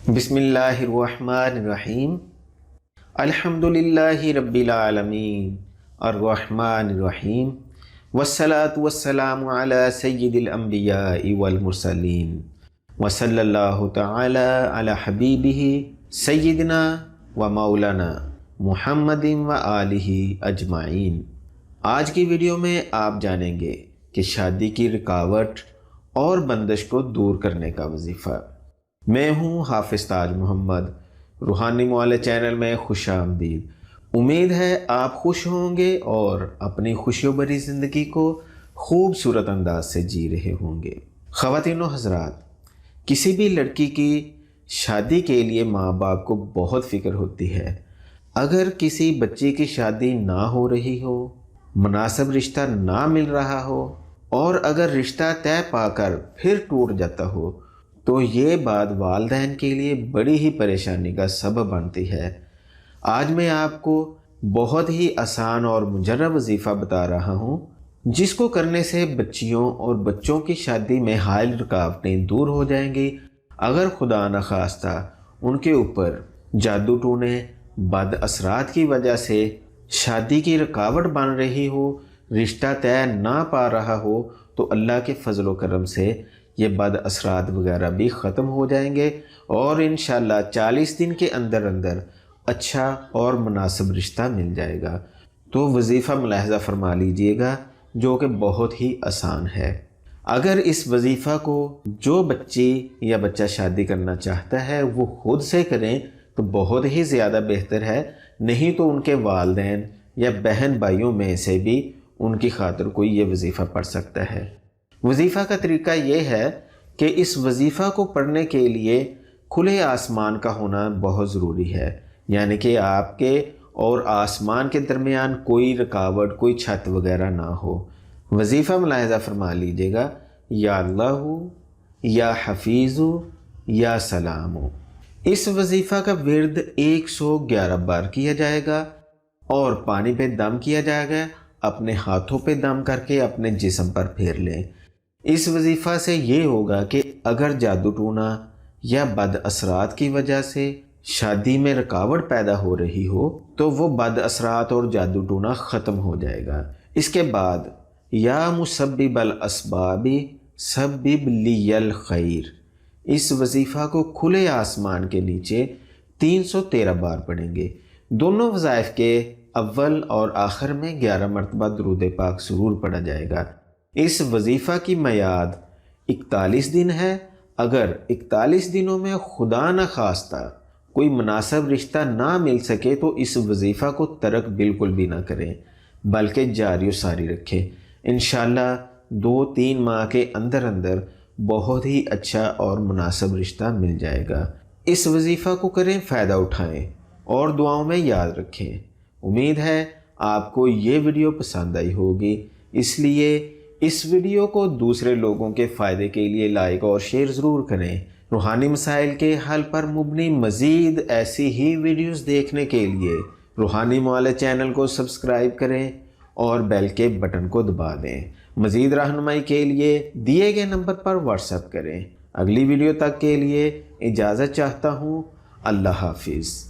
بسم اللہ الرحمن الرحیم۔ الحمدللہ رب العالمین الرحمن الرحیم، والصلاة والسلام علی سید الانبیاء والمرسلین، وصلی اللہ تعالی علی حبیبہ سیدنا و مولانا محمد و آلہ اجمعین۔ آج کی ویڈیو میں آپ جانیں گے کہ شادی کی رکاوٹ اور بندش کو دور کرنے کا وظیفہ۔ میں ہوں حافظ تاج محمد، روحانی معالج چینل میں خوش آمدید۔ امید ہے آپ خوش ہوں گے اور اپنی خوشیوں بھری زندگی کو خوبصورت انداز سے جی رہے ہوں گے۔ خواتین و حضرات، کسی بھی لڑکی کی شادی کے لیے ماں باپ کو بہت فکر ہوتی ہے۔ اگر کسی بچی کی شادی نہ ہو رہی ہو، مناسب رشتہ نہ مل رہا ہو اور اگر رشتہ طے پا کر پھر ٹوٹ جاتا ہو تو یہ بات والدین کے لیے بڑی ہی پریشانی کا سبب بنتی ہے۔ آج میں آپ کو بہت ہی آسان اور مجرب وظیفہ بتا رہا ہوں، جس کو کرنے سے بچیوں اور بچوں کی شادی میں حائل رکاوٹیں دور ہو جائیں گی۔ اگر خدا نخواستہ ان کے اوپر جادو ٹونے، بد اثرات کی وجہ سے شادی کی رکاوٹ بن رہی ہو، رشتہ طے نہ پا رہا ہو، تو اللہ کے فضل و کرم سے یہ بد اثرات وغیرہ بھی ختم ہو جائیں گے اور انشاءاللہ 40 دن کے اندر اندر اچھا اور مناسب رشتہ مل جائے گا۔ تو وظیفہ ملاحظہ فرما لیجئے گا، جو کہ بہت ہی آسان ہے۔ اگر اس وظیفہ کو جو بچی یا بچہ شادی کرنا چاہتا ہے وہ خود سے کریں تو بہت ہی زیادہ بہتر ہے، نہیں تو ان کے والدین یا بہن بھائیوں میں سے بھی ان کی خاطر کوئی یہ وظیفہ پڑھ سکتا ہے۔ وظیفہ کا طریقہ یہ ہے کہ اس وظیفہ کو پڑھنے کے لیے کھلے آسمان کا ہونا بہت ضروری ہے، یعنی کہ آپ کے اور آسمان کے درمیان کوئی رکاوٹ، کوئی چھت وغیرہ نہ ہو۔ وظیفہ ملاحظہ فرما لیجئے گا، یا اللہ، یا حفیظ، یا سلام۔ اس وظیفہ کا ورد 111 بار کیا جائے گا اور پانی پہ دم کیا جائے گا۔ اپنے ہاتھوں پہ دم کر کے اپنے جسم پر پھیر لیں۔ اس وظیفہ سے یہ ہوگا کہ اگر جادو ٹونا یا بد اثرات کی وجہ سے شادی میں رکاوٹ پیدا ہو رہی ہو تو وہ بد اثرات اور جادو ٹونا ختم ہو جائے گا۔ اس کے بعد یا مسبب الاسباب سبب لی الخیر، اس وظیفہ کو کھلے آسمان کے نیچے 313 بار پڑھیں گے۔ دونوں وظائف کے اول اور آخر میں 11 مرتبہ درود پاک ضرور پڑھا جائے گا۔ اس وظیفہ کی میعاد 41 دن ہے۔ اگر 41 دنوں میں خدا نخواستہ کوئی مناسب رشتہ نہ مل سکے تو اس وظیفہ کو ترک بالکل بھی نہ کریں، بلکہ جاری و ساری رکھیں۔ انشاءاللہ 2-3 ماہ کے اندر اندر بہت ہی اچھا اور مناسب رشتہ مل جائے گا۔ اس وظیفہ کو کریں، فائدہ اٹھائیں اور دعاؤں میں یاد رکھیں۔ امید ہے آپ کو یہ ویڈیو پسند آئی ہوگی، اس لیے اس ویڈیو کو دوسرے لوگوں کے فائدے کے لیے لائک اور شیئر ضرور کریں۔ روحانی مسائل کے حل پر مبنی مزید ایسی ہی ویڈیوز دیکھنے کے لیے روحانی معالج چینل کو سبسکرائب کریں اور بیل کے بٹن کو دبا دیں۔ مزید رہنمائی کے لیے دیے گئے نمبر پر واٹس ایپ کریں۔ اگلی ویڈیو تک کے لیے اجازت چاہتا ہوں۔ اللہ حافظ۔